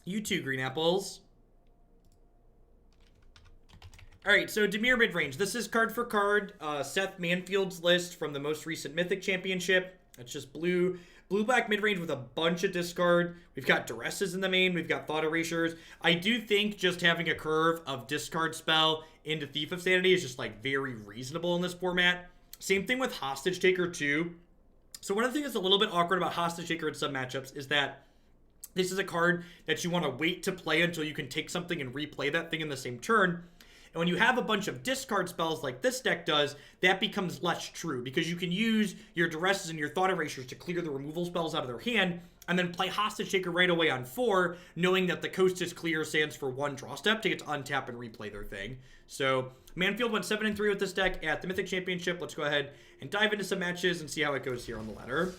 You too, green apples. Alright, so Dimir Midrange. This is card for card. Seth Manfield's list from the most recent Mythic Championship. It's just blue-black midrange with a bunch of discard. We've got Duresses in the main. We've got Thought Erasures. I do think just having a curve of discard spell into Thief of Sanity is just, like, very reasonable in this format. Same thing with Hostage Taker, too. So one of the things that's a little bit awkward about Hostage Taker in some matchups is that this is a card that you want to wait to play until you can take something and replay that thing in the same turn. And when you have a bunch of discard spells like this deck does, that becomes less true because you can use your Duresses and your Thought Erasures to clear the removal spells out of their hand and then play Hostage Taker right away on 4, knowing that the coast is clear sands for 1 draw step to get to untap and replay their thing. So Manfield went 7-3 with this deck at the Mythic Championship. Let's go ahead and dive into some matches and see how it goes here on the ladder.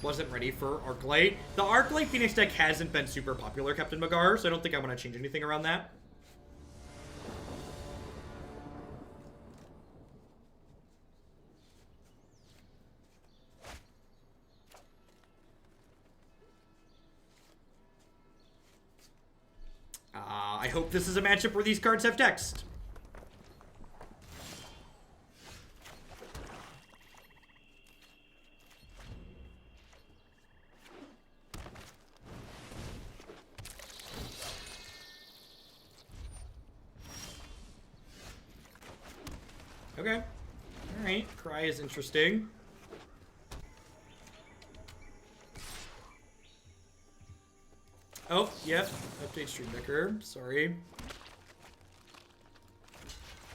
Wasn't ready for Arclight. The Arclight Phoenix deck hasn't been super popular, Captain Magar, so I don't think I want to change anything around that. I hope this is a matchup where these cards have text. Okay. Alright. Cry is interesting. Oh, yep. Update Stream Decker. Sorry.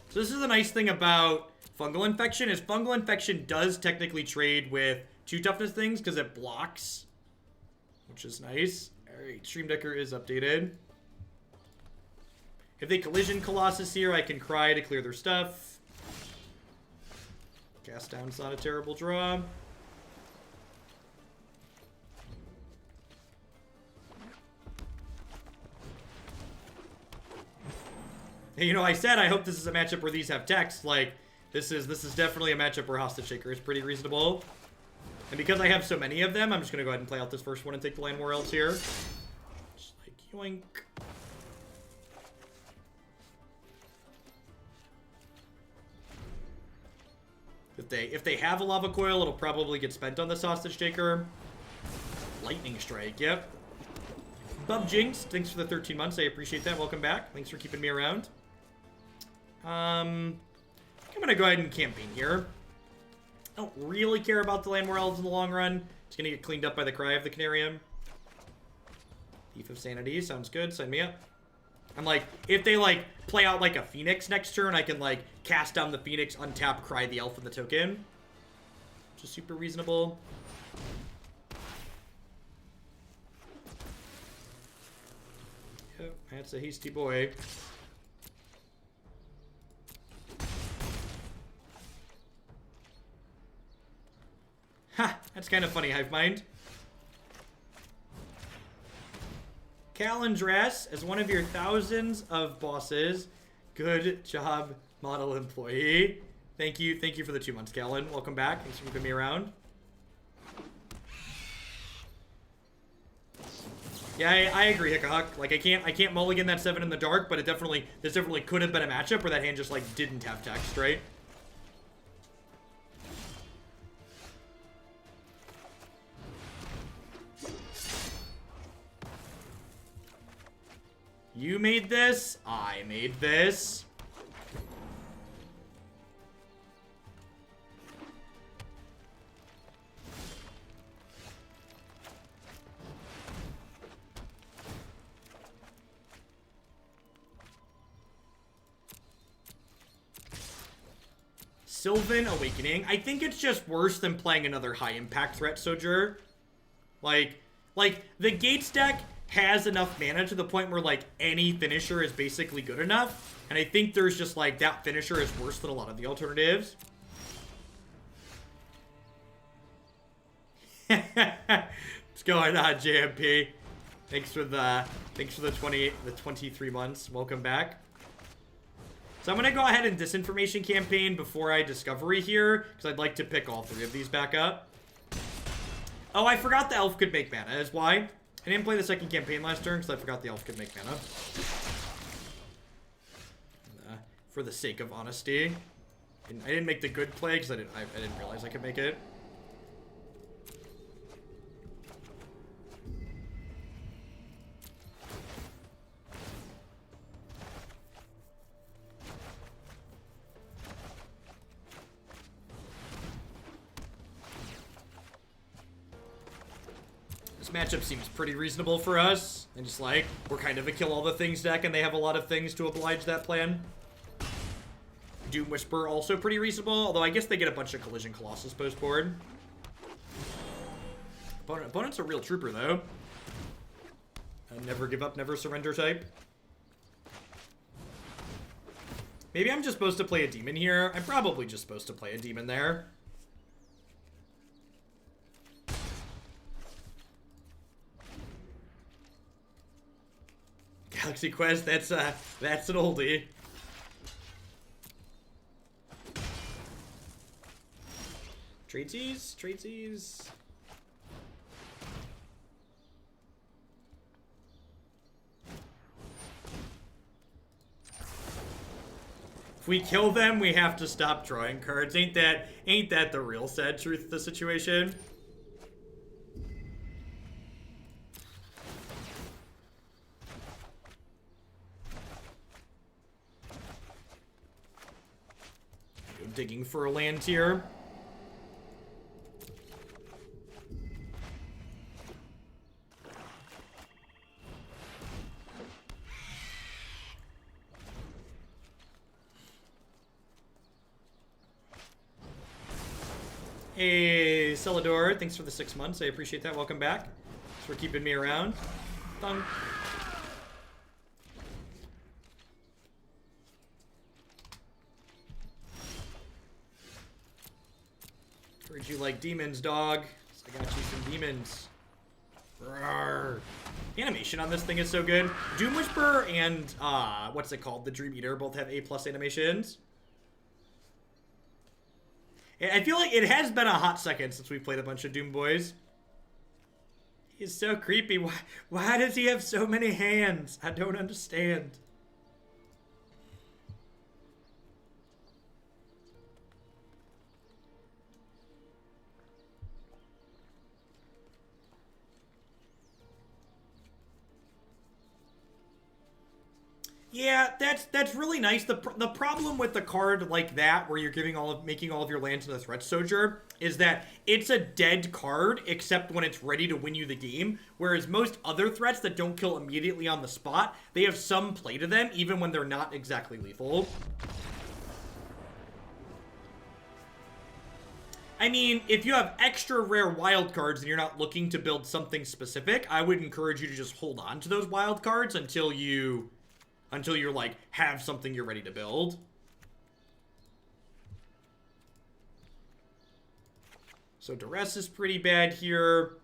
So this is the nice thing about Fungal Infection is Fungal Infection does technically trade with 2 toughness things because it blocks, which is nice. Alright, Stream Decker is updated. If they Collision Colossus here, I can Cry to clear their stuff. Cast Down's not a terrible draw. Hey, you know, I said I hope this is a matchup where these have text. Like, this is definitely a matchup where Hostage Taker is pretty reasonable. And because I have so many of them, I'm just gonna go ahead and play out this first one and take the Land War Elves here. Just like yoink. If they have a Lava Coil, it'll probably get spent on this Hostage Taker. Lightning Strike, yep. Bub Jinx, thanks for the 13 months. I appreciate that. Welcome back. Thanks for keeping me around. I'm gonna go ahead and campaign here. I don't really care about the Land War Elves in the long run. It's gonna get cleaned up by the Cry of the Carnarium. Thief of Sanity, sounds good. Sign me up. I'm like, if they, like, play out like a Phoenix next turn, I can, like, cast down the Phoenix, untap, Cry the Elf with the token. Which is super reasonable. Yep, that's a hasty boy. Ha! That's kind of funny, Hive Mind. Calendress, as one of your thousands of bosses. Good job, model employee. Thank you for the 2 months, Callan. Welcome back. Thanks for keeping me around. Yeah, I agree, Hickahuck. Like, I can't mulligan that 7 in the dark, but this definitely could have been a matchup where that hand just, like, didn't have text, right? You made this. I made this. Sylvan Awakening. I think it's just worse than playing another high impact threat Sojourner. Like the Gates deck has enough mana to the point where, like, any finisher is basically good enough. And I think there's just, like, that finisher is worse than a lot of the alternatives. What's going on, JMP? Thanks for the 23 months. Welcome back. So I'm gonna go ahead and Disinformation Campaign before I Discovery here, because I'd like to pick all three of these back up. Oh, I forgot the elf could make mana, is why. I didn't play the second campaign last turn, because I forgot the elf could make mana. For the sake of honesty. I didn't make the good play, because I didn't realize I could make it. Matchup seems pretty reasonable for us. And just like, we're kind of a kill all the things deck and they have a lot of things to oblige that plan. Doom Whisper also pretty reasonable, although I guess they get a bunch of Collision Colossus post board. Opponent's a real trooper though. A never give up, never surrender type. Maybe I'm just supposed to play a demon here. I'm probably just supposed to play a demon there. Galaxy Quest, that's an oldie. Tradesies? Tradesies? If we kill them, we have to stop drawing cards. Ain't that the real sad truth of the situation? Digging for a land here. Hey, Celador, thanks for the 6 months. I appreciate that. Welcome back. Thanks for keeping me around. Thunk. Heard you like demons, dog. So I got you some demons. Rawr. Animation on this thing is so good. Doom Whisper and, what's it called? The Dream Eater both have A+ animations. I feel like it has been a hot second since we played a bunch of Doom Boys. He's so creepy. Why does he have so many hands? I don't understand. Yeah, that's really nice. The problem with the card like that, where you're making all of your lands into the Threat Sojourner, is that it's a dead card except when it's ready to win you the game. Whereas most other threats that don't kill immediately on the spot, they have some play to them, even when they're not exactly lethal. I mean, if you have extra rare wild cards and you're not looking to build something specific, I would encourage you to just hold on to those wild cards until you're like, have something you're ready to build. So Duress is pretty bad here.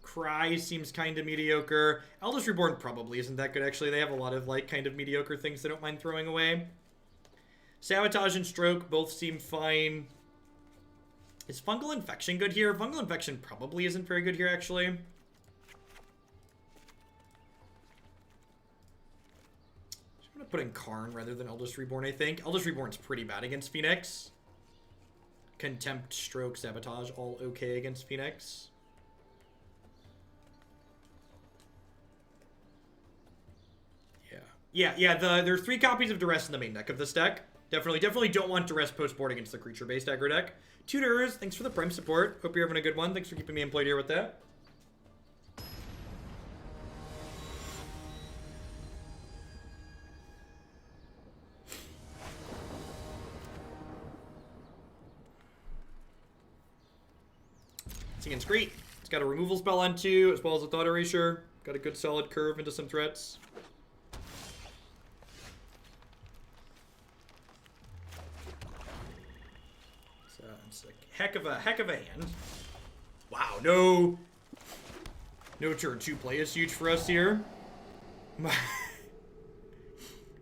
Cry seems kind of mediocre. Eldest Reborn probably isn't that good, actually. They have a lot of, like, kind of mediocre things they don't mind throwing away. Sabotage and Stroke both seem fine. Is Fungal Infection good here? Fungal Infection probably isn't very good here, actually. Put in Karn rather than Eldest Reborn, I think. Eldest Reborn's pretty bad against Phoenix. Contempt, Stroke, Sabotage, all okay against Phoenix. Yeah, there's 3 copies of Duress in the main deck of this deck. Definitely don't want Duress post-board against the creature-based aggro deck. Tutors, thanks for the Prime support. Hope you're having a good one. Thanks for keeping me employed here with that. It's great. It's got a removal spell on 2, as well as a Thought Erasure. Got a good solid curve into some threats. So it's a heck of a hand. Wow, no No turn 2 play is huge for us here.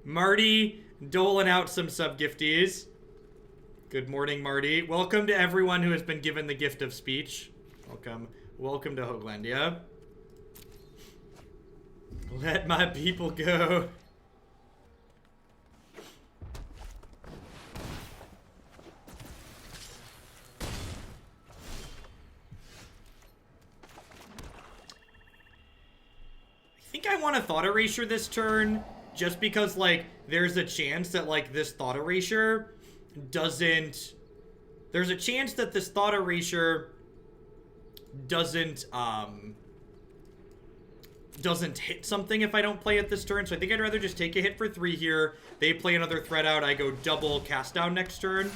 Marty doling out some sub-gifties. Good morning, Marty. Welcome to everyone who has been given the gift of speech. Welcome. Welcome to Hoaglandia. Let my people go. I think I want to Thought Erasure this turn, just because, like, there's a chance that, like, this Thought Erasure doesn't... There's a chance that this Thought Erasure doesn't hit something if I don't play it this turn. So I think I'd rather just take a hit for 3 here. They play another threat out. I go double cast down next turn.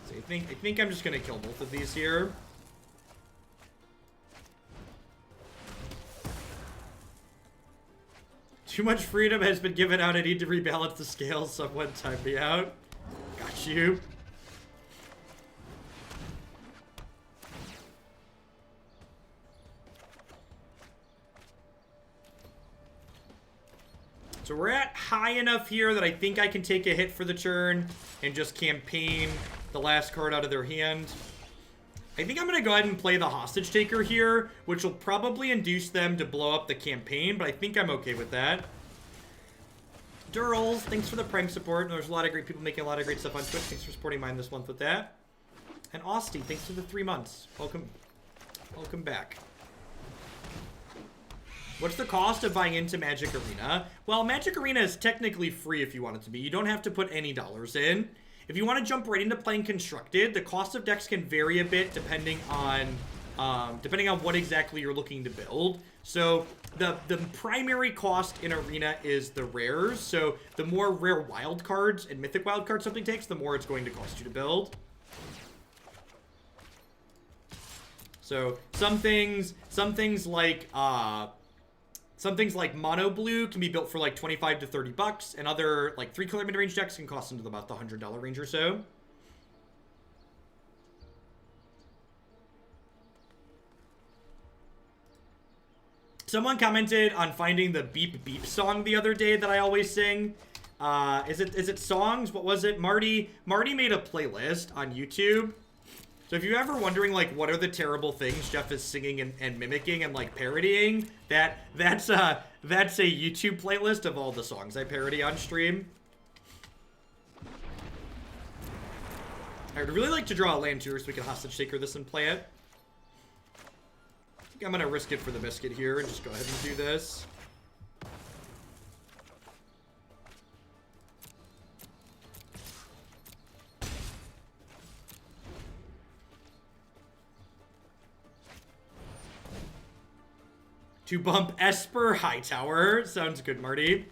So I think I'm just gonna kill both of these here. Too much freedom has been given out. I need to rebalance the scales. Someone time me out. Got you. So we're at high enough here that I think I can take a hit for the turn and just campaign the last card out of their hand. I think I'm going to go ahead and play the Hostage Taker here, which will probably induce them to blow up the campaign, but I think I'm okay with that. Durrells, thanks for the Prime support. There's a lot of great people making a lot of great stuff on Twitch. Thanks for supporting mine this month with that. And Austin, thanks for the 3 months. Welcome back. What's the cost of buying into Magic Arena? Well, Magic Arena is technically free if you want it to be. You don't have to put any dollars in. If you want to jump right into playing Constructed, the cost of decks can vary a bit depending on what exactly you're looking to build. So the primary cost in Arena is the rares. So the more rare wild cards and mythic wild cards something takes, the more it's going to cost you to build. So some things like Mono Blue can be built for like 25 to 30 bucks, and other like 3-color mid-range decks can cost into about the $100 range or so. Someone commented on finding the Beep Beep song the other day that I always sing. Is it songs? What was it? Marty made a playlist on YouTube. So if you're ever wondering, like, what are the terrible things Jeff is singing and mimicking and, like, parodying, that's a YouTube playlist of all the songs I parody on stream. I'd really like to draw a land too, so we can Hostage Taker this and play it. I think I'm going to risk it for the biscuit here and just go ahead and do this. To bump Esper Hightower. Sounds good, Marty.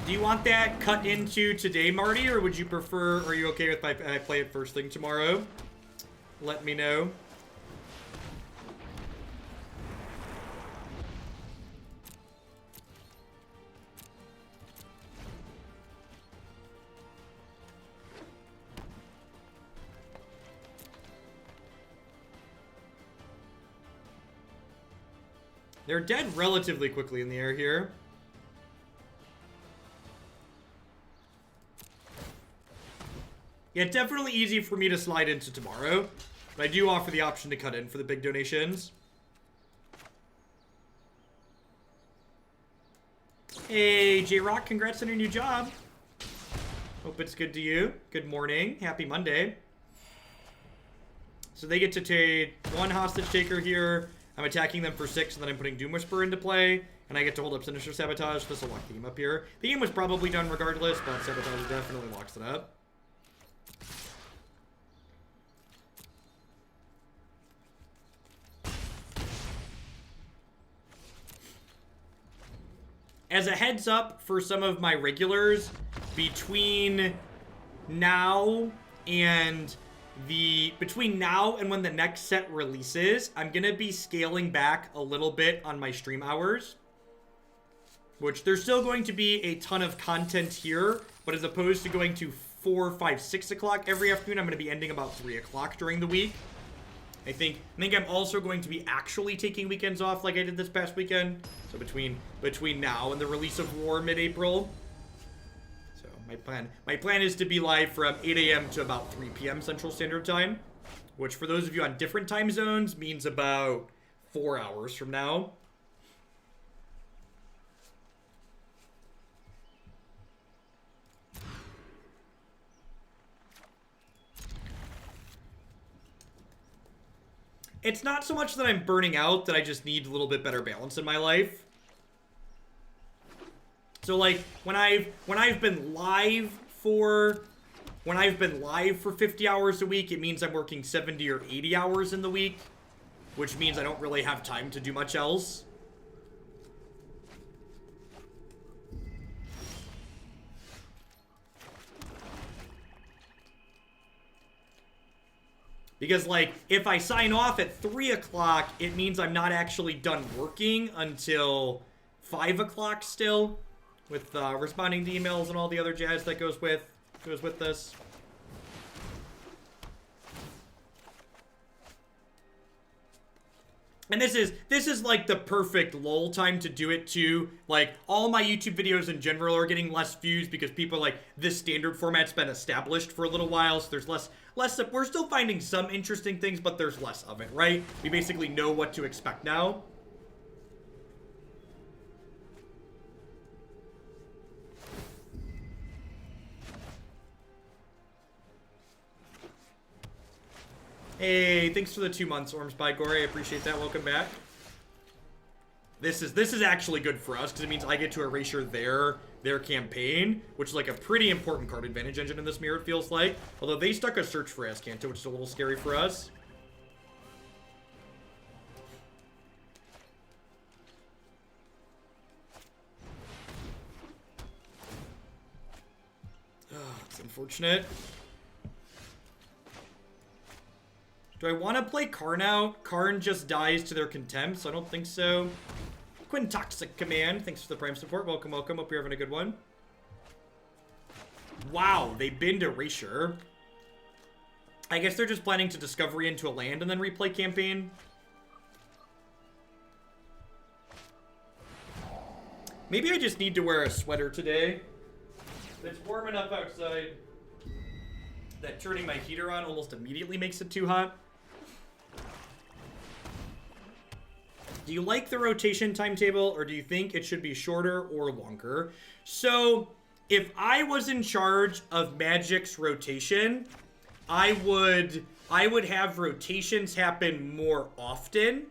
Do you want that cut into today, Marty, or would you prefer, are you okay with I play it first thing tomorrow? Let me know. They're dead relatively quickly in the air here. Yeah, definitely easy for me to slide into tomorrow. But I do offer the option to cut in for the big donations. Hey, J-Rock, congrats on your new job. Hope it's good to you. Good morning. Happy Monday. So they get to take 1 Hostage Taker here. I'm attacking them for 6, and then I'm putting Doom Whisperer into play. And I get to hold up Sinister Sabotage. This will lock the game up here. The game was probably done regardless, but Sabotage definitely locks it up. As a heads up for some of my regulars, between now and when the next set releases, I'm gonna be scaling back a little bit on my stream hours, which there's still going to be a ton of content here, but as opposed to going to 4, 5, 6 o'clock every afternoon, I'm going to be ending about 3 o'clock during the week. I think I'm also going to be actually taking weekends off like I did this past weekend. So between now and the release of War mid-April. So my plan is to be live from 8 a.m. to about 3 p.m. Central Standard Time, which for those of you on different time zones means about 4 hours from now. It's not so much that I'm burning out, that I just need a little bit better balance in my life. So like when I've been live for 50 hours a week, it means I'm working 70 or 80 hours in the week, which means I don't really have time to do much else. Because, like, if I sign off at 3 o'clock, it means I'm not actually done working until 5 o'clock still, with responding to emails and all the other jazz that goes with this. And this is like the perfect lull time to do it too. Like, all my YouTube videos in general are getting less views because people are like, this standard format's been established for a little while, so there's less, we're still finding some interesting things, but there's less of it, right? We basically know what to expect now. Hey, thanks for the 2 months, Orms by Gore. I appreciate that. Welcome back. This is actually good for us because it means I get to erasure their campaign, which is like a pretty important card advantage engine in this mirror, it feels like. Although they stuck a search for Ascanto, which is a little scary for us. It's unfortunate. Do I want to play Karn out? Karn just dies to their Contempt, so I don't think so. Quintoxic Command, thanks for the Prime support. Welcome, welcome. Hope you're having a good one. Wow, they binned Erasure. I guess they're just planning to Discovery into a land and then replay Campaign. Maybe I just need to wear a sweater today. It's warm enough outside that turning my heater on almost immediately makes it too hot. Do you like the rotation timetable, or do you think it should be shorter or longer? So, if I was in charge of Magic's rotation, I would have rotations happen more often.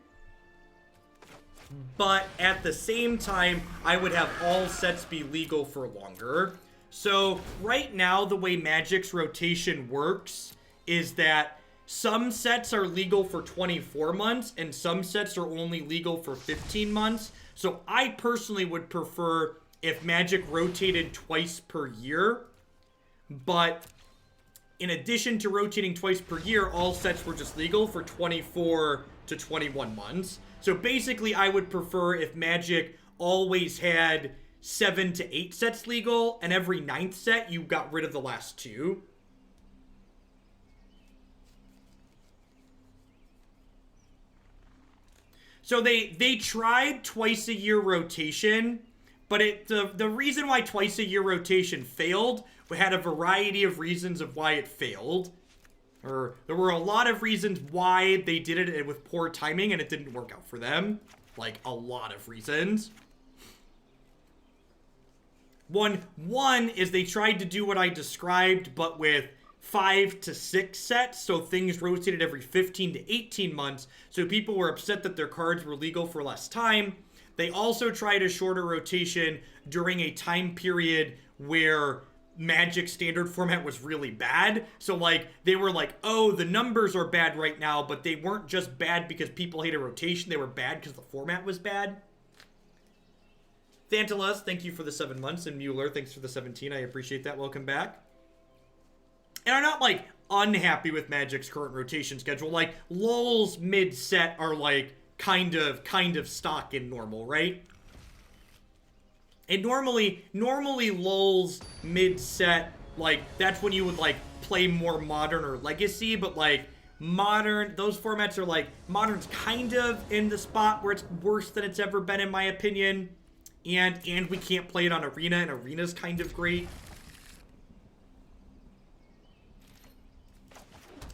But at the same time, I would have all sets be legal for longer. So, right now, the way Magic's rotation works is that some sets are legal for 24 months, and some sets are only legal for 15 months. So I personally would prefer if Magic rotated twice per year. But in addition to rotating twice per year, all sets were just legal for 24 to 21 months. So basically, I would prefer if Magic always had 7 to 8 sets legal, and every 9th set, you got rid of the last 2. So they tried twice a year rotation, but the reason why twice a year rotation failed had a variety of reasons of why it failed. Or there were a lot of reasons why they did it with poor timing and it didn't work out for them. Like, a lot of reasons. One is they tried to do what I described, but with 5 to 6 sets, so things rotated every 15 to 18 months, so people were upset that their cards were legal for less time. They also tried a shorter rotation during a time period where Magic standard format was really bad. So, like, they were like, oh, the numbers are bad right now, but they weren't just bad because people hated rotation, they were bad because the format was bad. Thantalas, thank you for the 7 months. And Mueller, thanks for the 17. I appreciate that. Welcome back. And I'm not, like, unhappy with Magic's current rotation schedule. Like, lulls mid-set are, like, kind of stock in normal, right? And normally lulls mid-set, like, that's when you would, like, play more Modern or Legacy, but, like, Modern, those formats are, like, Modern's kind of in the spot where it's worse than it's ever been, in my opinion. And we can't play it on Arena, and Arena's kind of great.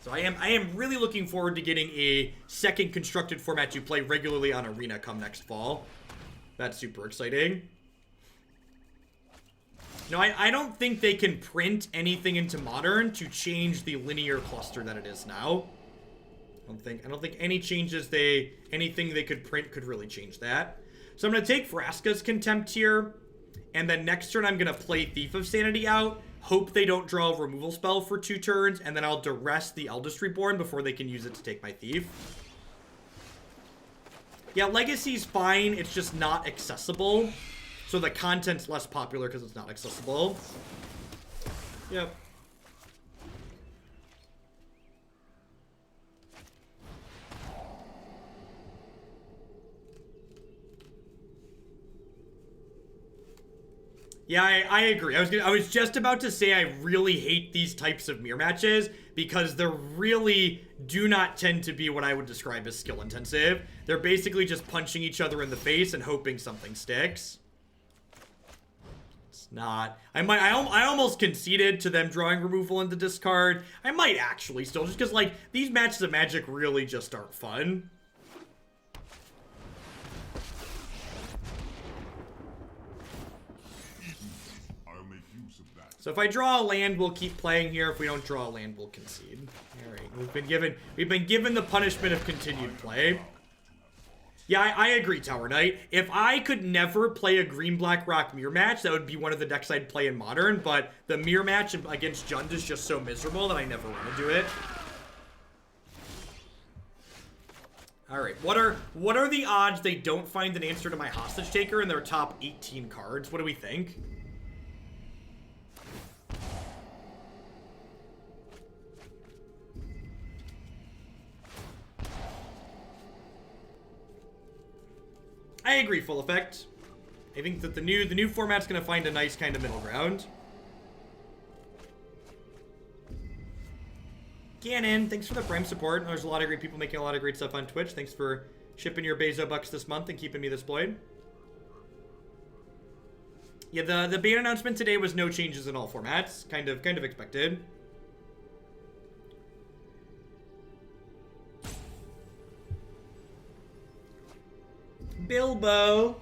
So I am really looking forward to getting a second constructed format to play regularly on Arena come next fall. That's super exciting. No, I don't think they can print anything into Modern to change the linear cluster that it is now. I don't think any changes anything they could print could really change that. So I'm gonna take Vraska's Contempt here, and then next turn I'm gonna play Thief of Sanity out. Hope they don't draw a removal spell for 2 turns, and then I'll Duress the Eldest Reborn before they can use it to take my Thief. Yeah, Legacy's fine, it's just not accessible. So the content's less popular because it's not accessible. Yep. Yeah, I agree. I was just about to say I really hate these types of mirror matches because they really do not tend to be what I would describe as skill intensive. They're basically just punching each other in the face and hoping something sticks. It's not. I almost conceded to them drawing removal into discard. I might actually still, just because, like, these matches of Magic really just aren't fun. So if I draw a land, we'll keep playing here. If we don't draw a land, we'll concede. All right, we've been given the punishment of continued play. Yeah, I agree, Tower Knight. If I could never play a green-black rock mirror match, that would be one of the decks I'd play in Modern. But the mirror match against Jund is just so miserable that I never want to do it. All right, what are the odds they don't find an answer to my hostage taker in their top 18 cards? What do we think? I agree, Full Effect. I think that the new format's gonna find a nice kind of middle ground. Gannon, thanks for the Prime support. There's a lot of great people making a lot of great stuff on Twitch. Thanks for shipping your Bezo bucks this month and keeping me this Bloid. Yeah, the ban announcement today was no changes in all formats. Kind of expected. Bilbo,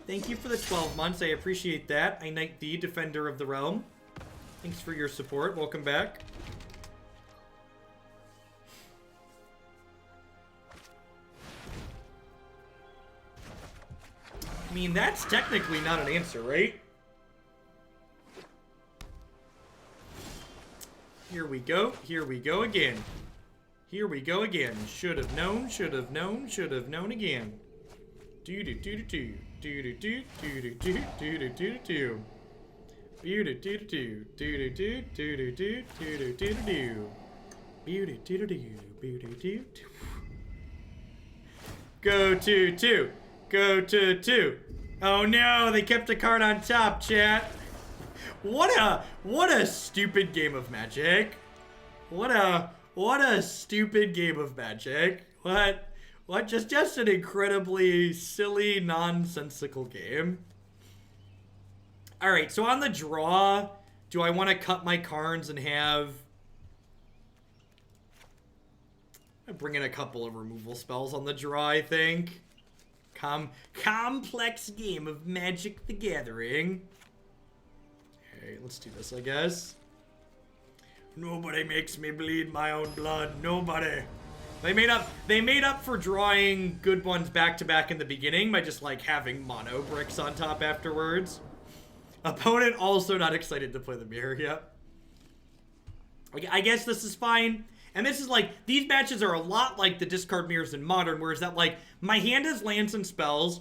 thank you for the 12 months. I appreciate that. I knight thee, Defender of the Realm. Thanks for your support. Welcome back. I mean, that's technically not an answer, right? Here we go. Here we go again. Here we go again. Should have known, should have known, should have known again. Do do do do do do do do do do do do do do. Do do do do do do do do do do do do do do. Do do do do do do. Go to 2. Go to 2. Oh no, they kept a card on top, chat. What a stupid game of Magic. What a stupid game of Magic. What just an incredibly silly, nonsensical game. Alright, so on the draw, do I want to cut my Karns and have... I bring in a couple of removal spells on the draw, I think. Complex game of Magic the Gathering. Okay, let's do this, I guess. Nobody makes me bleed my own blood. Nobody. They made up for drawing good ones back to back in the beginning by just like having mono bricks on top afterwards. Opponent also not excited to play the mirror. Yep. I guess this is fine. And this is like, these matches are a lot like the discard mirrors in Modern, whereas that like, my hand has lands and spells.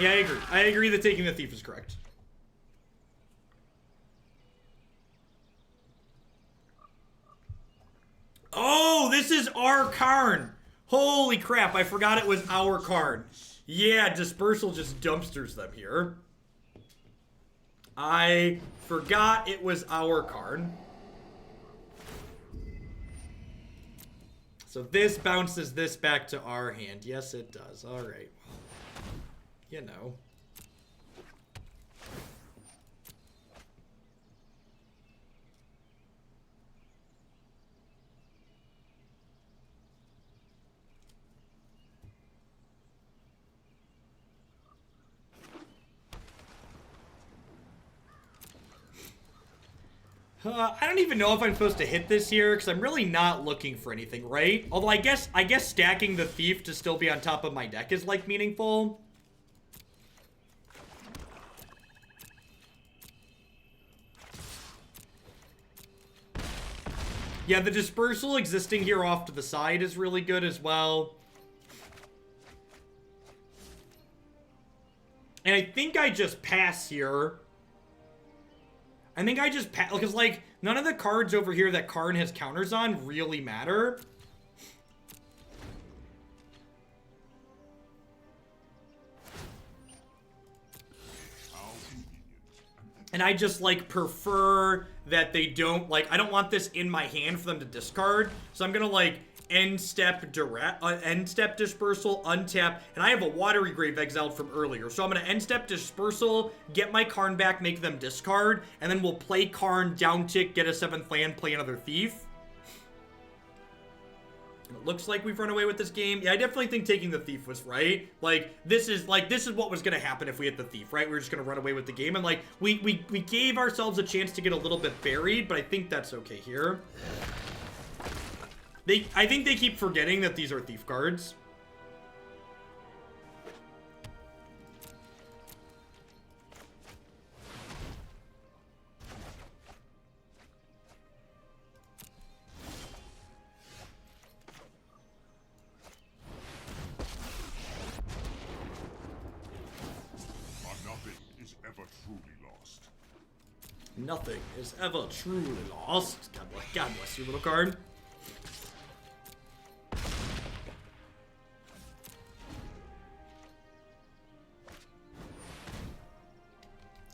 Yeah, I agree. I agree that taking the Thief is correct. Oh, this is our Karn. Holy crap, I forgot it was our Karn. Yeah, Dispersal just dumpsters them here. I forgot it was our Karn. So this bounces this back to our hand. Yes, it does. All right. You know. I don't even know if I'm supposed to hit this here, because I'm really not looking for anything, right? Although I guess stacking the Thief to still be on top of my deck is, like, meaningful. Yeah, the Dispersal existing here off to the side is really good as well. And I think I just pass here. I think I just pass, because, like, none of the cards over here that Karn has counters on really matter. And I just, like, prefer that they don't, like, I don't want this in my hand for them to discard. So I'm gonna, like, end step Dispersal, untap, and I have a Watery Grave exiled from earlier. So I'm gonna end step Dispersal, get my Karn back, make them discard, and then we'll play Karn, down tick, get a 7th land, play another Thief. And it looks like we've run away with this game. Yeah, I definitely think taking the Thief was right. Like, this is what was gonna happen if we hit the Thief, right? We were just gonna run away with the game, and, like, we gave ourselves a chance to get a little bit buried, but I think that's okay here. I think they keep forgetting that these are Thief cards. Nothing is ever truly lost. Nothing is ever truly lost. God bless you, little card.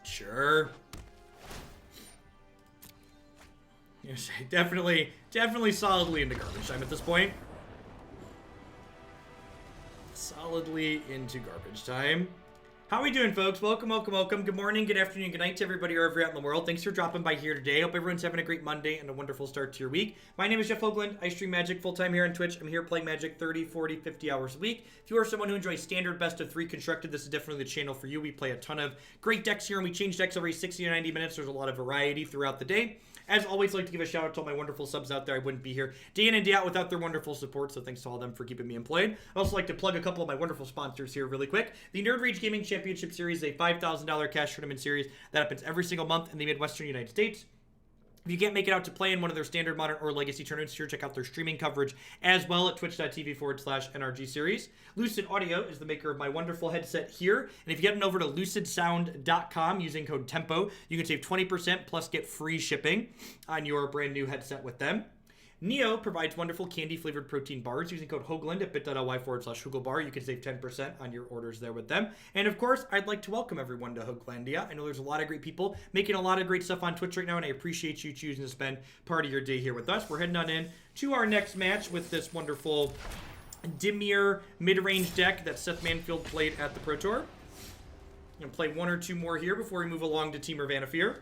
Sure. Yes, definitely solidly into garbage time at this point. Solidly into garbage time. How are we doing, folks? Welcome. Good morning, good afternoon, good night to everybody wherever you're at in the world. Thanks for dropping by here today. Hope everyone's having a great Monday and a wonderful start to your week. My name is Jeff Hoagland. I stream Magic full-time here on Twitch. I'm here playing Magic 30, 40, 50 hours a week. If you are someone who enjoys standard best of 3 constructed, this is definitely the channel for you. We play a ton of great decks here, and we change decks every 60 to 90 minutes. There's a lot of variety throughout the day. As always, I'd like to give a shout out to all my wonderful subs out there. I wouldn't be here day in and day out without their wonderful support, so thanks to all of them for keeping me employed. I'd also like to plug a couple of my wonderful sponsors here really quick. The Nerd Rage Gaming Championship Series is a $5,000 cash tournament series that happens every single month in the Midwestern United States. If you can't make it out to play in one of their standard, modern, or legacy tournaments here, check out their streaming coverage as well at twitch.tv/NRG series. Lucid Audio is the maker of my wonderful headset here. And if you get over to lucidsound.com using code TEMPO, you can save 20% plus get free shipping on your brand new headset with them. Neo provides wonderful candy-flavored protein bars using code Hoagland at bit.ly/HoagleBar. You can save 10% on your orders there with them. And of course, I'd like to welcome everyone to Hoaglandia. I know there's a lot of great people making a lot of great stuff on Twitch right now, and I appreciate you choosing to spend part of your day here with us. We're heading on in to our next match with this wonderful Dimir mid-range deck that Seth Manfield played at the Pro Tour. I'm going to play one or two more here before we move along to Temur Vanafear.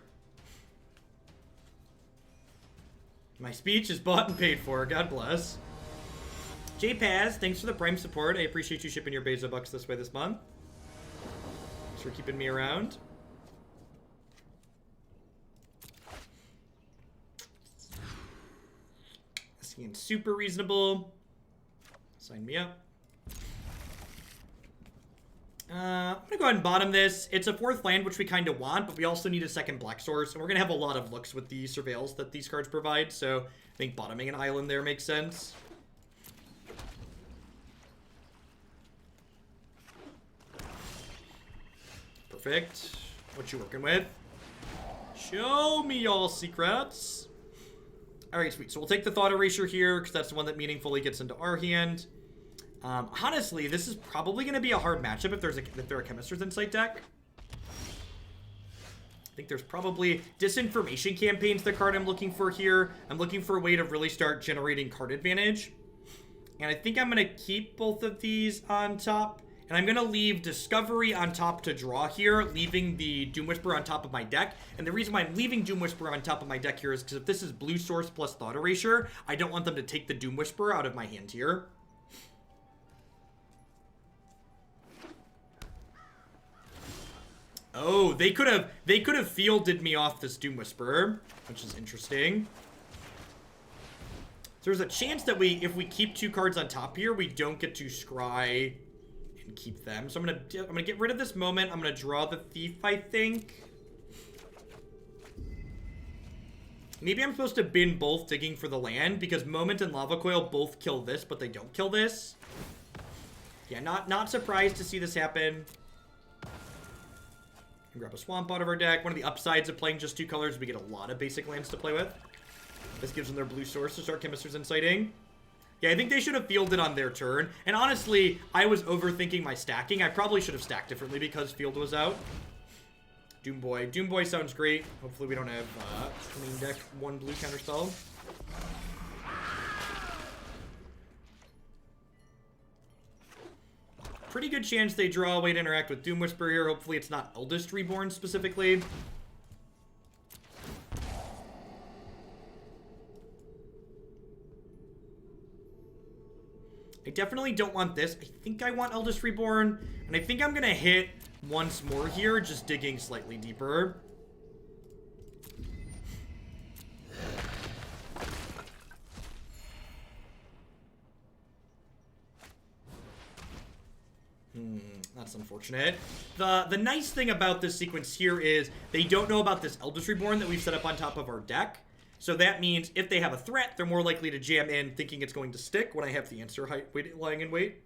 My speech is bought and paid for. God bless. J-Paz, thanks for the Prime support. I appreciate you shipping your Bezo bucks this way this month. Thanks for keeping me around. This game's super reasonable. Sign me up. I'm going to go ahead and bottom this. It's a 4th land, which we kind of want, but we also need a 2nd black source, and we're going to have a lot of looks with the surveils that these cards provide, so I think bottoming an island there makes sense. Perfect. What you working with? Show me y'all secrets. Alright, sweet. So we'll take the Thought Erasure here, because that's the one that meaningfully gets into our hand. Honestly, this is probably going to be a hard matchup if there are Chemister's Insight deck. I think there's probably Disinformation Campaign's the card I'm looking for here. I'm looking for a way to really start generating card advantage. And I think I'm going to keep both of these on top. And I'm going to leave Discovery on top to draw here, leaving the Doom Whisperer on top of my deck. And the reason why I'm leaving Doom Whisperer on top of my deck here is because if this is blue source plus Thought Erasure, I don't want them to take the Doom Whisperer out of my hand here. Oh, they could have fielded me off this Doom Whisperer, which is interesting. So there's a chance that if we keep 2 cards on top here, we don't get to scry and keep them. So I'm gonna get rid of this Moment. I'm gonna draw the Thief, I think. Maybe I'm supposed to bin both Digging for the Land, because Moment and Lava Coil both kill this, but they don't kill this. Yeah, not surprised to see this happen. And grab a Swamp out of our deck. One of the upsides of playing just 2 colors, we get a lot of basic lands to play with. This gives them their blue source to start Chemister's Inciting. Yeah, I think they should have fielded on their turn. And honestly, I was overthinking my stacking. I probably should have stacked differently because field was out. Doom Boy. Doom Boy sounds great. Hopefully we don't have main deck 1 blue counterspell. Pretty good chance they draw a way to interact with Doom Whisperer here. Hopefully it's not Eldest Reborn specifically. I definitely don't want this. I think I want Eldest Reborn. And I think I'm going to hit once more here, just digging slightly deeper. That's unfortunate. The nice thing about this sequence here is they don't know about this Eldest Reborn that we've set up on top of our deck. So that means if they have a threat, they're more likely to jam in thinking it's going to stick when I have the answer lying in wait.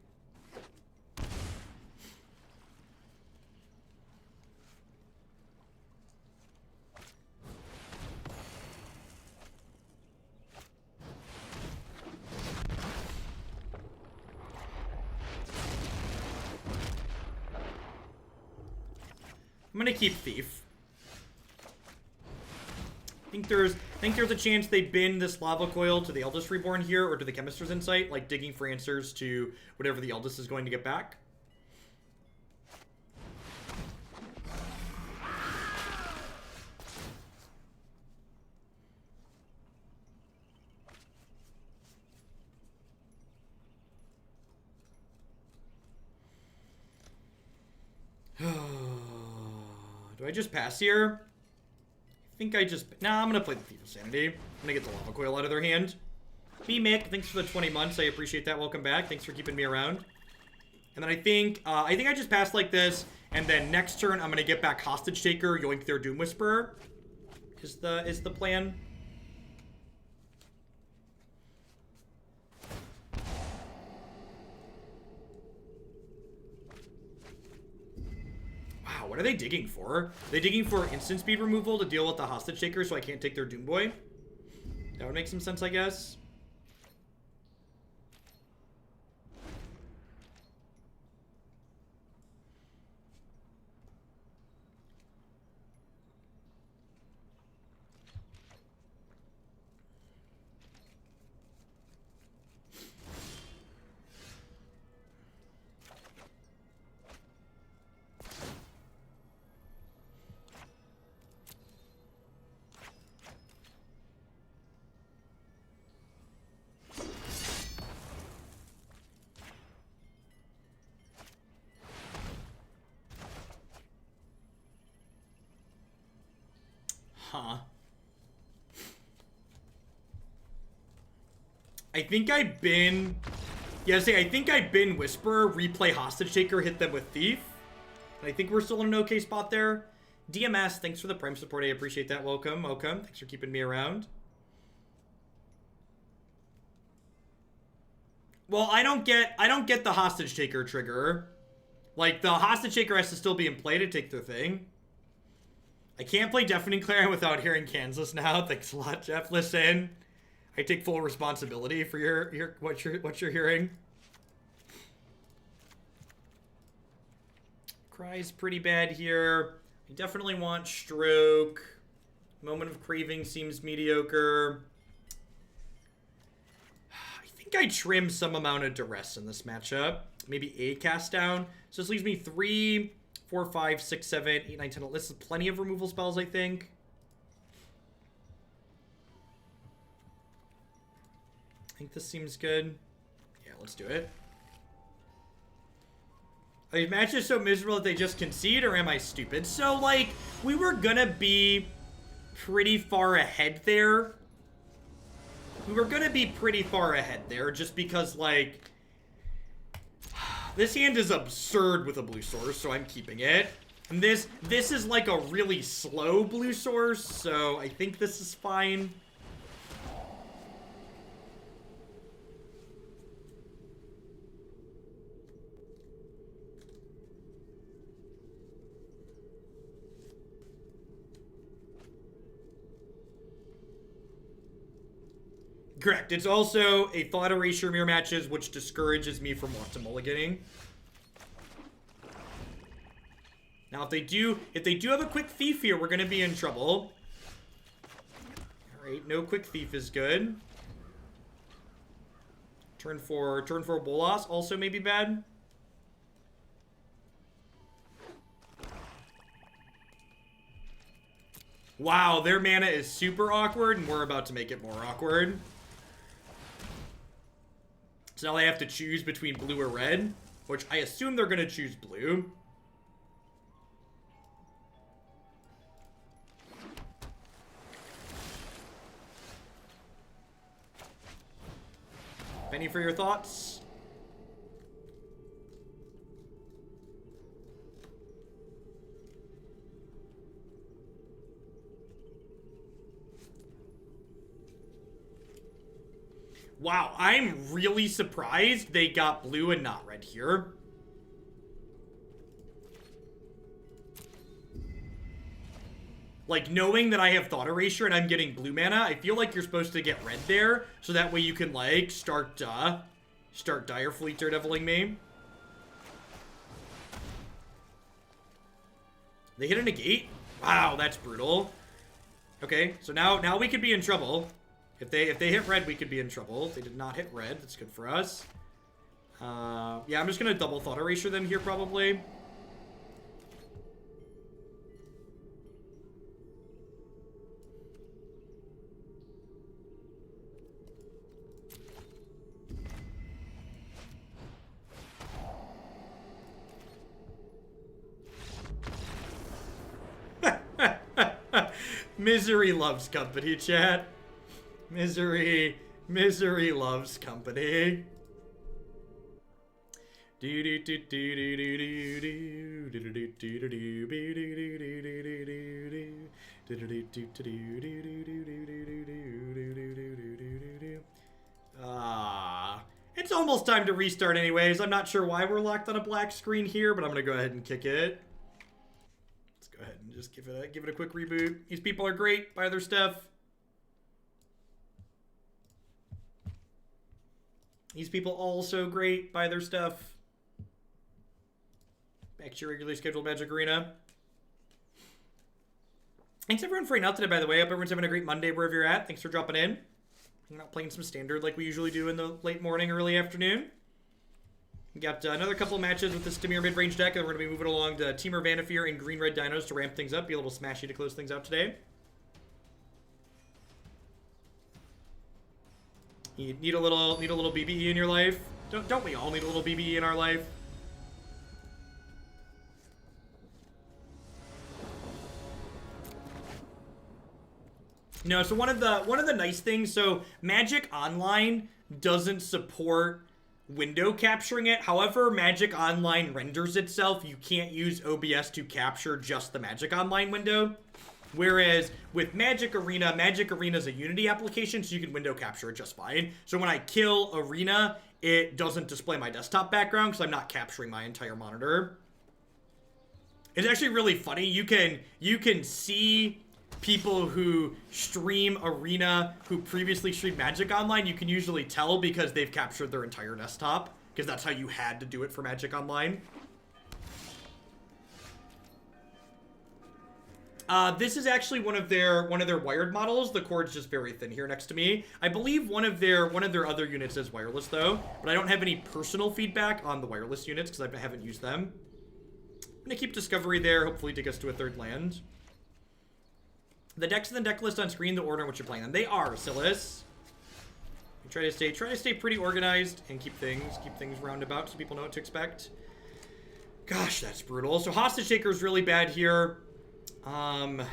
I'm gonna keep Thief. I think there's a chance they bin this Lava Coil to the Eldest Reborn here, or to the Chemister's Insight, like digging for answers to whatever the Eldest is going to get back. Do I just pass here? I think I just... Nah, I'm going to play the Thief of Sanity. I'm going to get the Lava Coil out of their hand. B. Mick, thanks for the 20 months. I appreciate that. Welcome back. Thanks for keeping me around. And then I think I just pass like this. And then next turn, I'm going to get back Hostage Taker, yoink their Doom Whisperer. Is the plan. Wow, what are they digging for? Are they digging for instant speed removal to deal with the Hostage Taker so I can't take their Doom Boy? That would make some sense, I guess. Huh. I think I bin... Yeah, I think I bin Whisperer, replay Hostage Taker, hit them with Thief. And I think we're still in an okay spot there. DMS, thanks for the Prime support. I appreciate that. Welcome, welcome. Thanks for keeping me around. Well, I don't get the Hostage Taker trigger. Like, the Hostage Shaker has to still be in play to take their thing. I can't play Deafening Clarion without hearing Kansas now. Thanks a lot, Jeff. Listen, I take full responsibility for what you're hearing. Cry's pretty bad here. I definitely want Stroke. Moment of Craving seems mediocre. I think I trim some amount of Duress in this matchup. Maybe a cast down. So this leaves me 3, 4, 5, 6, 7, 8, 9, 10. This is plenty of removal spells, I think. I think this seems good. Yeah, let's do it. Are these matches so miserable that they just concede, or am I stupid? So, like, we were gonna be pretty far ahead there. We were gonna be pretty far ahead there, just because, like, this hand is absurd with a blue source, so I'm keeping it. And this is like a really slow blue source, so I think this is fine. Correct. It's also a Thought Erasure mirror matches, which discourages me from want to mulliganing. Now, if they do have a quick thief here, we're gonna be in trouble. All right, no quick thief is good. Turn for Bolas also may be bad. Wow, their mana is super awkward, and we're about to make it more awkward. So now they have to choose between blue or red, which I assume they're going to choose blue. Penny for your thoughts? Wow, I'm really surprised they got blue and not red here. Like, knowing that I have Thought Erasure and I'm getting blue mana, I feel like you're supposed to get red there, so that way you can, like, start Dire Fleet Daredeviling me. They hit a negate? Wow, that's brutal. Okay, so now we could be in trouble. If they hit red, we could be in trouble. They did not hit red. That's good for us. Yeah, I'm just gonna double Thought Erasure them here, probably. Misery loves company, chat. Misery loves company. It's almost time to restart anyways. I'm not sure why we're locked on a black screen here, but I'm gonna go ahead and kick it. Let's go ahead and just give it a quick reboot. These people are great. Buy their stuff. These people also great. Buy their stuff. Back to your regularly scheduled Magic Arena. Thanks everyone for hanging out today, by the way. Hope everyone's having a great Monday wherever you're at. Thanks for dropping in. We're not playing some standard like we usually do in the late morning, early afternoon. We got another couple of matches with this Dimir mid-range deck, and we're going to be moving along to Temur Vanafear and Green-Red Dinos to ramp things up. Be a little smashy to close things out today. You need a little BBE in your life. Don't we all need a little BBE in our life? No, so one of the nice things, so Magic Online doesn't support window capturing it. However, Magic Online renders itself. You can't use OBS to capture just the Magic Online window. Whereas with Magic Arena is a Unity application, so you can window capture it just fine. So when I kill Arena, it doesn't display my desktop background because I'm not capturing my entire monitor. It's actually really funny. You can see people who stream Arena who previously streamed Magic Online. You can usually tell because they've captured their entire desktop, because that's how you had to do it for Magic Online. This is actually one of their wired models. The cord's just very thin here next to me. I believe one of their other units is wireless though, but I don't have any personal feedback on the wireless units because I haven't used them. I'm gonna keep Discovery there, hopefully take us to a third land. The decks in the deck list on screen, the order in which you're playing them. They are, Silas. Try to stay pretty organized and keep things roundabout so people know what to expect. Gosh, that's brutal. So Hostage Taker is really bad here. I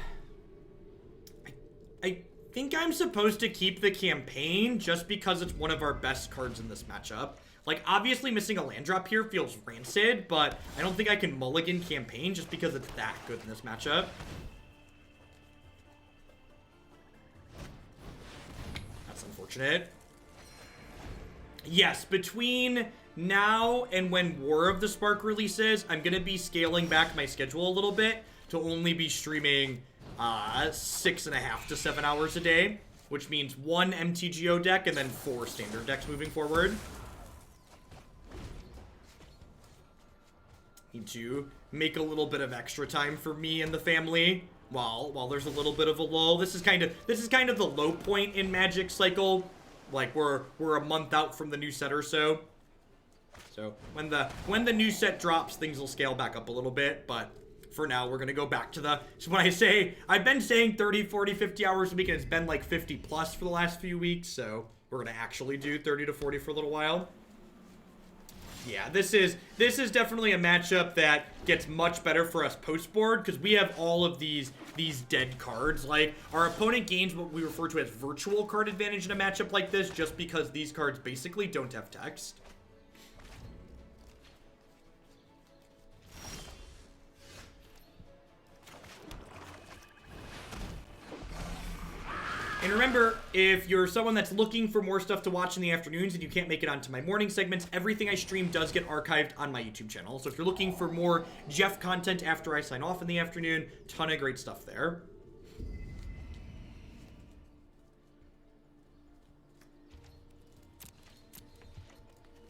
think I'm supposed to keep the campaign just because it's one of our best cards in this matchup. Like, obviously missing a land drop here feels rancid, but I don't think I can mulligan campaign just because it's that good in this matchup. That's unfortunate. Yes, between now and when War of the Spark releases, I'm going to be scaling back my schedule a little bit to only be streaming 6.5 to 7 hours a day, which means 1 MTGO deck and then 4 standard decks moving forward. Need to make a little bit of extra time for me and the family while there's a little bit of a lull. This is kind of the low point in Magic cycle. Like we're a month out from the new set or so. So when the new set drops, things will scale back up a little bit, but for now, we're going to go back to the... So when I say... I've been saying 30, 40, 50 hours a week, and it's been like 50 plus for the last few weeks, so we're going to actually do 30 to 40 for a little while. Yeah, this is definitely a matchup that gets much better for us post-board, because we have all of these dead cards. Like, our opponent gains what we refer to as virtual card advantage in a matchup like this, just because these cards basically don't have text. And remember, if you're someone that's looking for more stuff to watch in the afternoons and you can't make it onto my morning segments, everything I stream does get archived on my YouTube channel. So if you're looking for more Jeff content after I sign off in the afternoon, ton of great stuff there.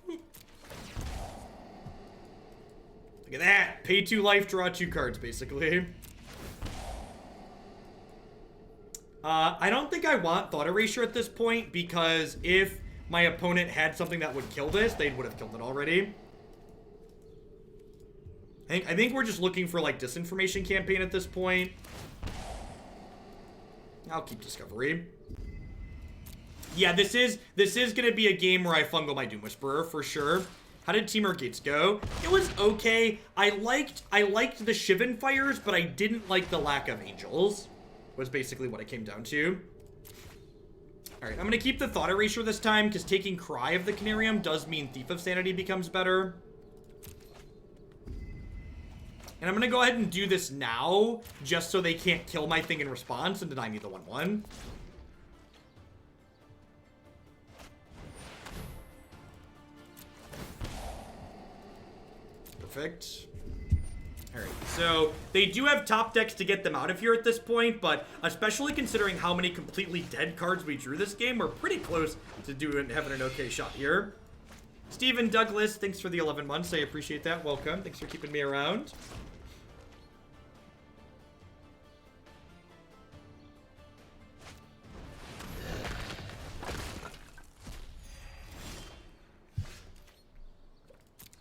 Look at that. Pay 2 life, draw 2 cards, basically. I don't think I want Thought Erasure at this point, because if my opponent had something that would kill this, they would have killed it already. I think we're just looking for, like, Disinformation Campaign at this point. I'll keep Discovery. Yeah, this is going to be a game where I fungal my Doom Whisperer, for sure. How did Temur Gates go? It was okay. I liked the Shivan Fires, but I didn't like the lack of Angels. Was basically what it came down to. Alright, I'm going to keep the Thought Erasure this time, because taking Cry of the Carnarium does mean Thief of Sanity becomes better. And I'm going to go ahead and do this now, just so they can't kill my thing in response and deny me the 1/1. Perfect. Alright, so they do have top decks to get them out of here at this point, but especially considering how many completely dead cards we drew this game, we're pretty close to having an okay shot here. Stephen Douglas, thanks for the 11 months. I appreciate that. Welcome. Thanks for keeping me around.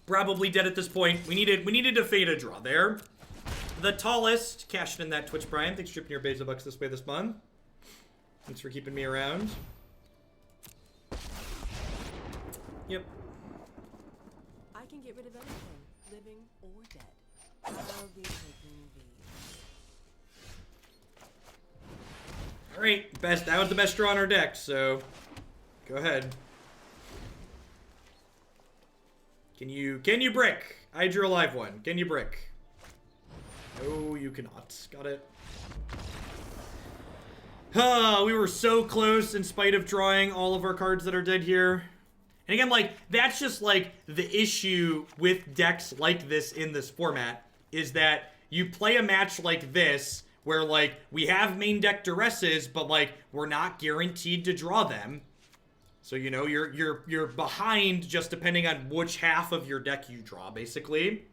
Probably dead at this point. We needed to fade a draw there. The tallest, cashing in that Twitch Brian. Thanks for shipping your Beza bucks this way this month. Thanks for keeping me around. Yep. I can get rid of anything, living or dead. I'll be taking these. Alright, that was the best draw on our deck, so go ahead. Can you brick? I drew a live one. Can you brick? No, you cannot. Got it. We were so close in spite of drawing all of our cards that are dead here. And again, like, that's just, like, the issue with decks like this in this format, is that you play a match like this, where, like, we have main deck Duresses, but, like, we're not guaranteed to draw them. So, you know, you're behind just depending on which half of your deck you draw, basically.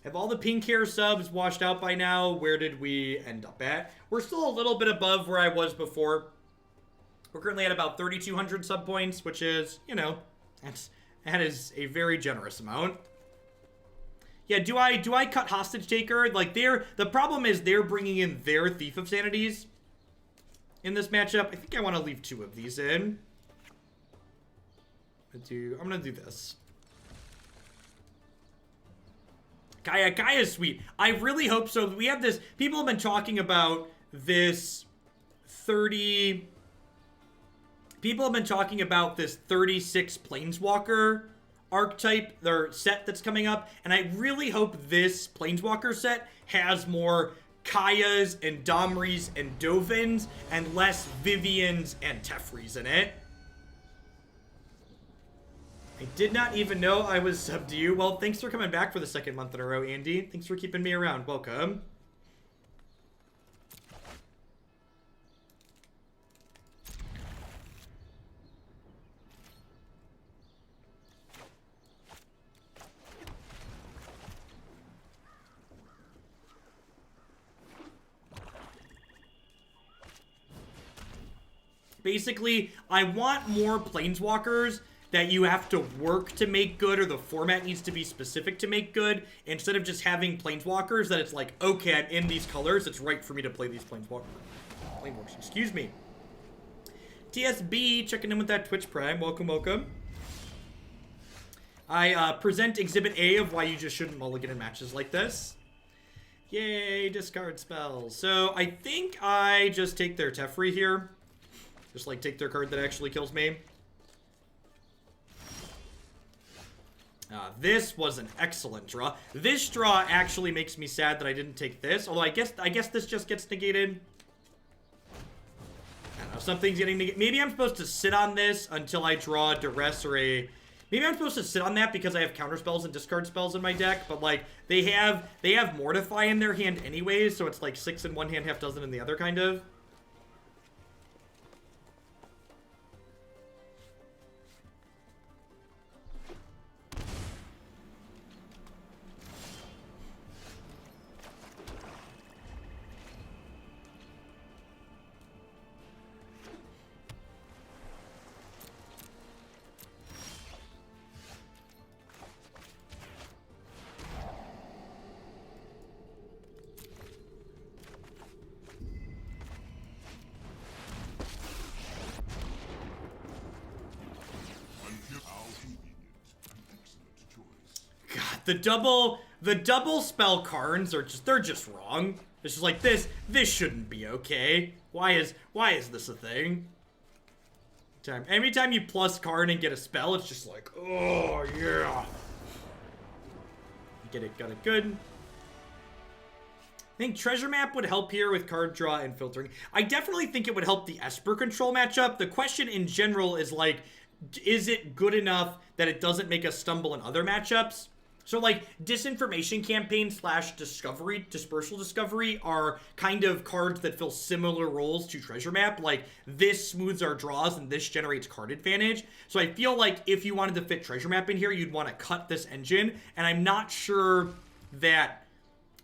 Have all the pink hair subs washed out by now? Where did we end up at? We're still a little bit above where I was before. We're currently at about 3,200 sub points, which is, you know, that is a very generous amount. Yeah, do I cut Hostage Taker? Like, the problem is they're bringing in their Thief of Sanities in this matchup. I think I want to leave 2 of these in. I'm gonna do this. Gaia is sweet. I really hope so. We have this, people have been talking about this 30... People have been talking about this 36 Planeswalker archetype, their set that's coming up, and I really hope this Planeswalker set has more Kayas and Domris and Dovins and less Vivians and Tefris in it. I did not even know I was subbed to you. Well, thanks for coming back for the 2nd month in a row, Andy. Thanks for keeping me around. Welcome. Basically, I want more Planeswalkers that you have to work to make good, or the format needs to be specific to make good, instead of just having Planeswalkers that it's like, okay, I'm in these colors, it's right for me to play these Planeswalkers. Excuse me. TSB, checking in with that Twitch Prime. Welcome, welcome. I present Exhibit A of why you just shouldn't mulligan in matches like this. Yay, discard spells. So, I think I just take their Teferi here. Just, like, take their card that actually kills me. This was an excellent draw. This draw actually makes me sad that I didn't take this. Although I guess this just gets negated. I don't know, something's getting negated. Maybe I'm supposed to sit on this until I draw Duress or a... Maybe I'm supposed to sit on that because I have counter spells and discard spells in my deck. But, like, they have Mortify in their hand anyways, so it's like 6 in one hand, half dozen in the other, kind of. The double spell Karns are they're just wrong. It's just like this shouldn't be okay. Why is this a thing? Every time you plus Karn and get a spell, it's just like, oh yeah. Get it, got it good. I think Treasure Map would help here with card draw and filtering. I definitely think it would help the Esper control matchup. The question in general is like, is it good enough that it doesn't make us stumble in other matchups? So, like, Disinformation Campaign / Dispersal Discovery are kind of cards that fill similar roles to Treasure Map. Like, this smooths our draws and this generates card advantage. So I feel like if you wanted to fit Treasure Map in here, you'd want to cut this engine. And I'm not sure that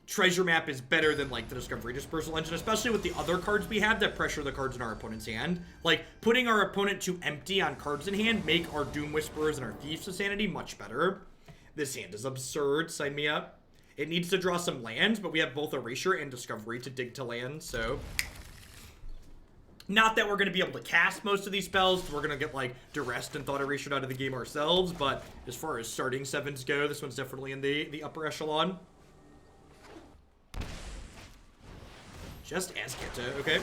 Treasure Map is better than, like, the Discovery Dispersal engine, especially with the other cards we have that pressure the cards in our opponent's hand. Like, putting our opponent to empty on cards in hand make our Doom Whisperers and our Thieves of Sanity much better. This hand is absurd. Sign me up. It needs to draw some lands, but we have both Erasure and Discovery to dig to land, so... Not that we're going to be able to cast most of these spells. We're going to get, like, Duress and Thought Erasure out of the game ourselves, but as far as starting 7s go, this one's definitely in the upper echelon. Just as Kenta, okay.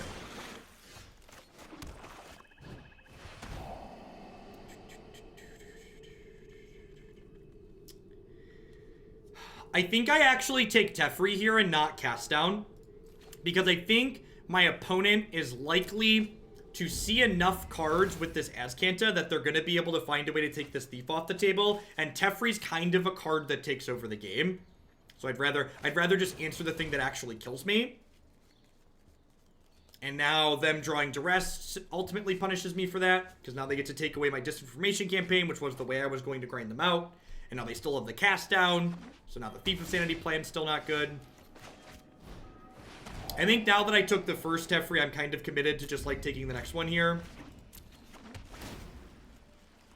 I think I actually take Teferi here and not Cast Down, because I think my opponent is likely to see enough cards with this Azcanta that they're going to be able to find a way to take this Thief off the table, and Teferi's kind of a card that takes over the game. So I'd rather just answer the thing that actually kills me. And now them drawing Duress ultimately punishes me for that, because now they get to take away my Disinformation Campaign, which was the way I was going to grind them out. And now they still have the cast down, so now the Thief of Sanity plan's still not good. I think now that I took the first Teferi, I'm kind of committed to just, like, taking the next one here.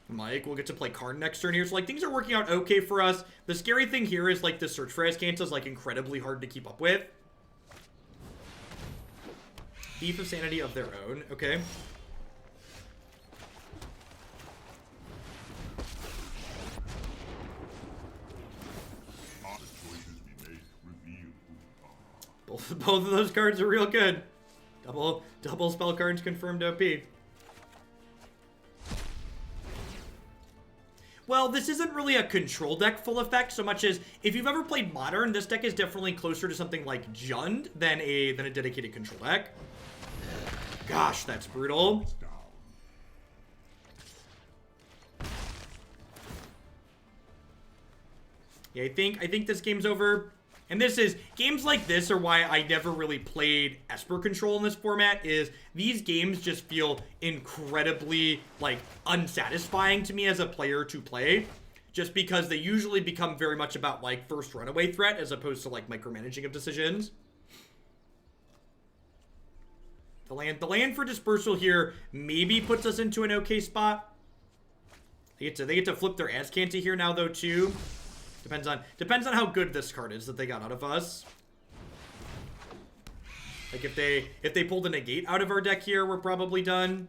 And, like, we'll get to play Karn next turn here. So, like, things are working out okay for us. The scary thing here is, like, the search for Azcanta is, like, incredibly hard to keep up with. Thief of Sanity of their own. Okay. Both of those cards are real good. Double spell cards confirmed OP. Well, this isn't really a control deck full effect so much as if you've ever played Modern, this deck is definitely closer to something like Jund than a dedicated control deck. Gosh, that's brutal. Yeah, I think this game's over. And this is, games like this are why I never really played Esper Control in this format, is these games just feel incredibly, like, unsatisfying to me as a player to play. Just because they usually become very much about, like, first runaway threat as opposed to, like, micromanaging of decisions. The land for Dispersal here maybe puts us into an okay spot. They get to flip their Azcanta here now, though, too. Depends on how good this card is that they got out of us. Like if they pulled a Negate out of our deck here, we're probably done.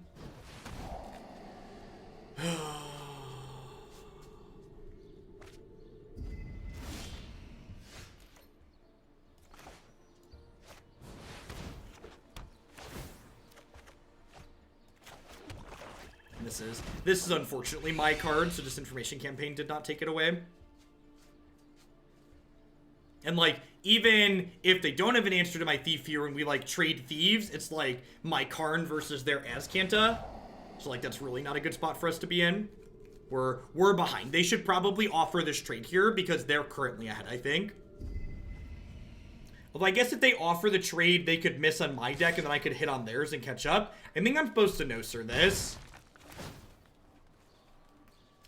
And this is unfortunately my card, so Disinformation Campaign did not take it away. And, like, even if they don't have an answer to my Thief here and we, like, trade Thieves, it's, like, my Karn versus their Azcanta. So, like, that's really not a good spot for us to be in. We're behind. They should probably offer this trade here because they're currently ahead, I think. Although I guess if they offer the trade, they could miss on my deck and then I could hit on theirs and catch up. I think I'm supposed to no-sir this.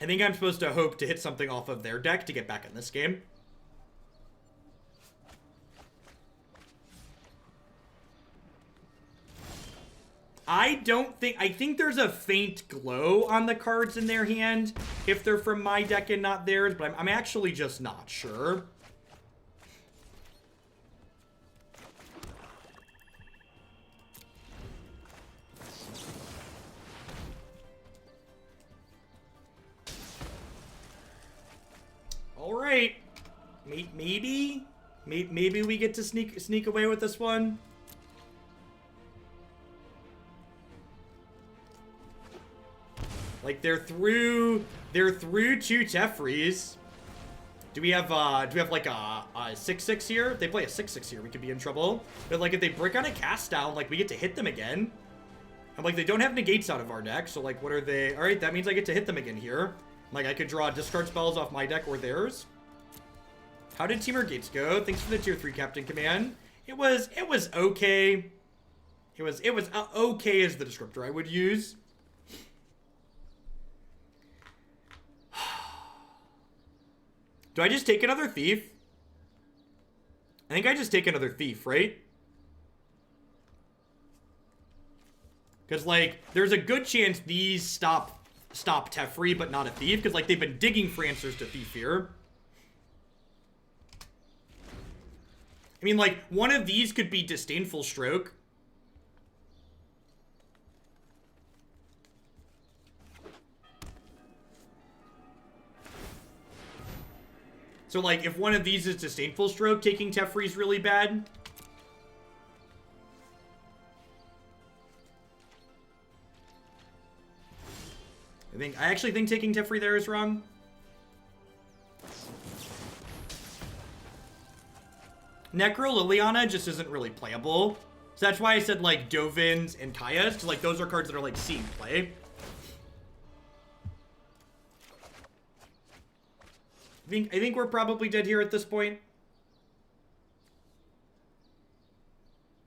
I think I'm supposed to hope to hit something off of their deck to get back in this game. I think there's a faint glow on the cards in their hand if they're from my deck and not theirs, but I'm actually just not sure. All right, maybe we get to sneak away with this one. Like, they're through 2 Teferis. Do we have like a 6/6 here? If they play a 6/6 here, we could be in trouble. But, like, if they break on a cast down, like, we get to hit them again. And, like, they don't have negates out of our deck, so, like, what are they? Alright, that means I get to hit them again here. Like, I could draw discard spells off my deck or theirs. How did Temur Gates go? Thanks for the tier 3 Captain Command. It was okay. It was okay as the descriptor I would use. Do I just take another Thief? I think I just take another Thief, right? Because, like, there's a good chance these stop Teferi, but not a Thief. Because, like, they've been digging for answers to Thief here. I mean, like, one of these could be Disdainful Stroke. So, like, if one of these is Disdainful Stroke, taking Teferi is really bad. I actually think taking Teferi there is wrong. Necro Liliana just isn't really playable. So that's why I said like Dovins and Kayas, because like those are cards that are like seeing play. I think we're probably dead here at this point.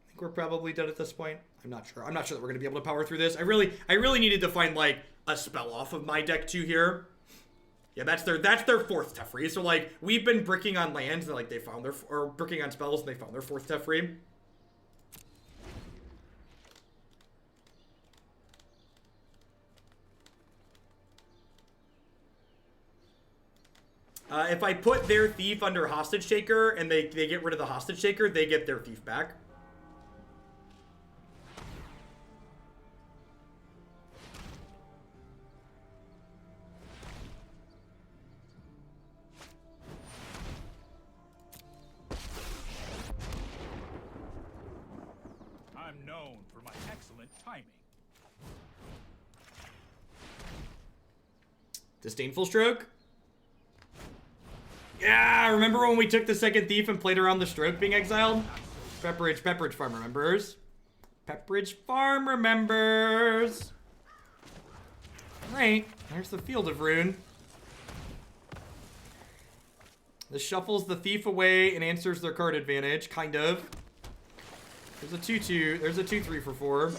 I think we're probably dead at this point. I'm not sure. I'm not sure that we're gonna be able to power through this. I really needed to find like a spell off of my deck too here. Yeah, that's their 4th Teferi. So like we've been bricking on lands and like they found their, or bricking on spells and they found their 4th Teferi. If I put their Thief under Hostage Taker and they get rid of the Hostage Taker, they get their Thief back. I'm known for my excellent timing. Disdainful Stroke. Yeah, remember when we took the 2nd Thief and played around the Stroke being exiled? Pepperidge Farm remembers. Pepperidge Farm remembers. Alright, there's the Field of Ruin. This shuffles the Thief away and answers their card advantage, kind of. There's a 2-2, there's a 2-3 for 4.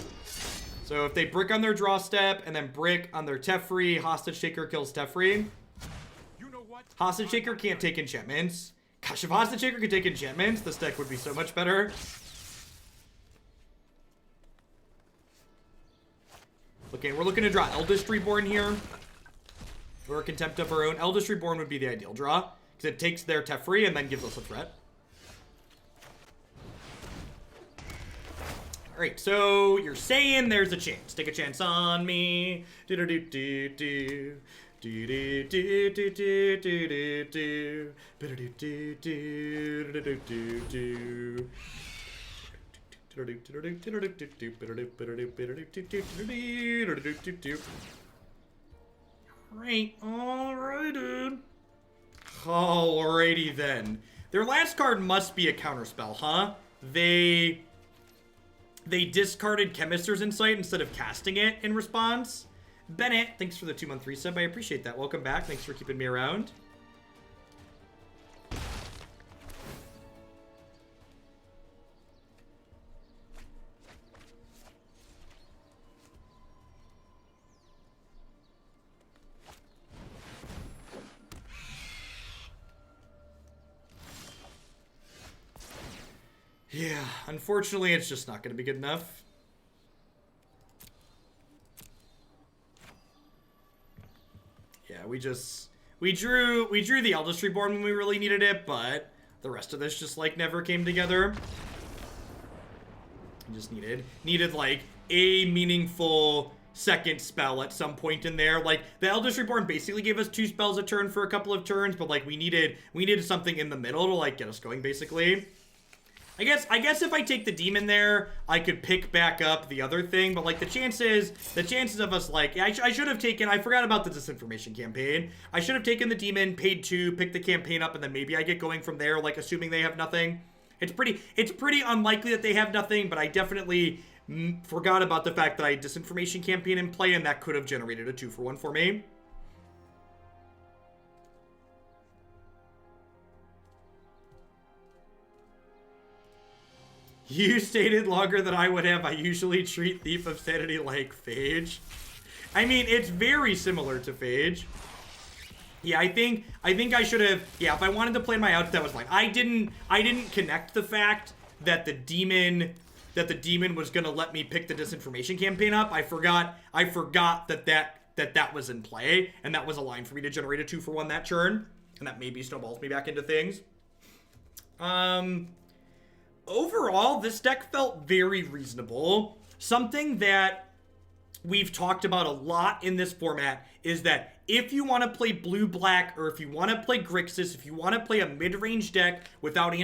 So if they brick on their draw step and then brick on their Teferi, Hostage Taker kills Teferi. Hostage Taker can't take enchantments. Gosh, if Hostage Taker could take enchantments, this deck would be so much better. Okay, we're looking to draw Eldest Reborn here. Or a Contempt of our own. Eldest Reborn would be the ideal draw, because it takes their Teferi and then gives us a threat. Alright, so you're saying there's a chance. Take a chance on me. Do-do-do-do-do. Alrighty then. Their last card must be a counterspell, huh? They discarded Chemist's Insight instead of casting it in response. Bennett, thanks for the 2-month resub. I appreciate that. Welcome back. Thanks for keeping me around. Yeah, unfortunately, it's just not going to be good enough. Yeah, we drew the Eldest Reborn when we really needed it, but the rest of this just like never came together. We just needed like a meaningful second spell at some point in there. Like the Eldest Reborn basically gave us 2 spells a turn for a couple of turns, but like we needed something in the middle to like get us going basically. I guess if I take the demon there, I could pick back up the other thing, but like the chances of us like, I should have taken, I forgot about the Disinformation Campaign. I should have taken the demon, paid 2, picked the campaign up, and then maybe I get going from there, like assuming they have nothing. It's pretty unlikely that they have nothing, but I definitely forgot about the fact that I had Disinformation Campaign in play, and that could have generated a 2-for-1 for me. You stated longer than I would have. I usually treat Thief of Sanity like Phage. I mean, it's very similar to Phage. Yeah, I think I should have. Yeah, if I wanted to play my outs, that was like I didn't connect the fact that the demon was gonna let me pick the Disinformation Campaign up. I forgot that was in play, and that was a line for me to generate a 2-for-1 that turn, and that maybe snowballs me back into things. Overall, this deck felt very reasonable. Something that we've talked about a lot in this format is that if you want to play blue-black, or if you want to play Grixis, if you want to play a mid-range deck without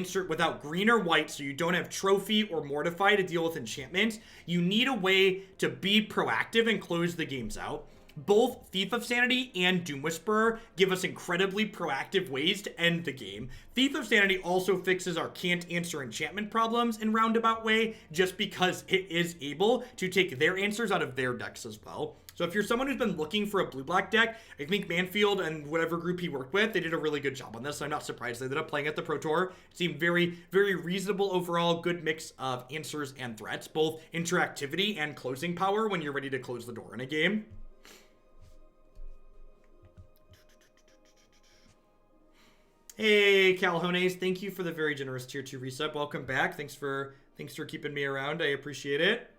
green or white, so you don't have Trophy or Mortify to deal with enchantments, you need a way to be proactive and close the games out. Both Thief of Sanity and Doom Whisperer give us incredibly proactive ways to end the game. Thief of Sanity also fixes our can't answer enchantment problems in roundabout way, just because it is able to take their answers out of their decks as well. So if you're someone who's been looking for a blue-black deck, I think Manfield and whatever group he worked with, they did a really good job on this. I'm not surprised they ended up playing at the Pro Tour. It seemed very, very reasonable overall, good mix of answers and threats, both interactivity and closing power when you're ready to close the door in a game. Hey, Calhones, thank you for the very generous tier 2 resub. Welcome back. Thanks for keeping me around. I appreciate it.